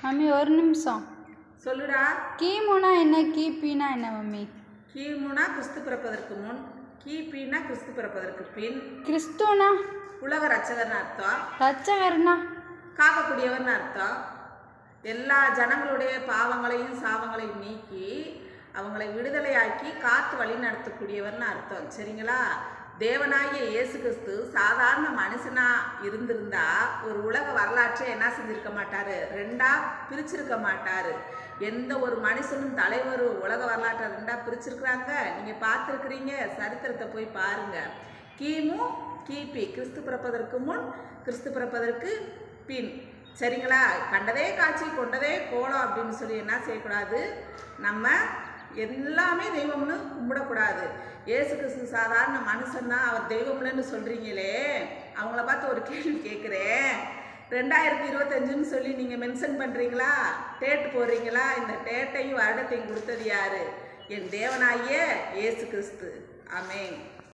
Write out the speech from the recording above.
Mummy ஒரு நிமிஷம் சொல்லுடா. கிமுனா என்ன, கிபினா என்ன மம்மி? கிமுனா கிறிஸ்து பிறப்பதற்கு முன், கிபினா கிறிஸ்து பிறப்பதற்கு பின். கிறிஸ்துனா உலக ரட்சகர்னு அர்த்தம். ரட்சகர்னா காக்கக்கூடியவர்னு அர்த்தம். எல்லா ஜனங்களுடைய பாவங்களையும் சாபங்களையும் நீக்கி அவங்களை விடுதலையாக்கி காத்து வழி நடத்தக்கூடியவர்னு அர்த்தம். சரிங்களா? தேவனாகிய இயேசு கிறிஸ்து சாதாரண மனுஷனா இருந்திருந்தா ஒரு உலக வரலாற்றை என்ன செஞ்சிருக்க மாட்டாரு, ரெண்டா பிரிச்சிருக்க மாட்டாரு. எந்த ஒரு மனுஷனும் தலைவரும் உலக வரலாற்றை ரெண்டா பிரிச்சிருக்கிறாங்க. நீங்க பார்த்துருக்கிறீங்க, சரித்திரத்தை போய் பாருங்க. கிமு கிபி, கிறிஸ்து பிறப்பதற்கு முன், கிறிஸ்து பிறப்பதற்கு பின். சரிங்களா? கண்டதே காட்சி கொண்டதே கோலம் அப்படின்னு சொல்லி என்ன செய்யக்கூடாது, நம்ம எல்லாமே தெய்வம்னு கும்பிடக்கூடாது. இயேசு கிறிஸ்து சாதாரண மனுஷன்தான், அவர் தெய்வம்லன்னு சொல்கிறீங்களே, அவங்கள பார்த்து ஒரு கேள்வி கேட்குறேன். 2025ன்னு சொல்லி நீங்கள் மென்ஷன் பண்ணுறீங்களா, டேட் போடுறீங்களா? இந்த டேட்டையும் வருடத்தையும் கொடுத்தது யாரு? என் தேவனாகிய இயேசு கிறிஸ்து. ஆமென்.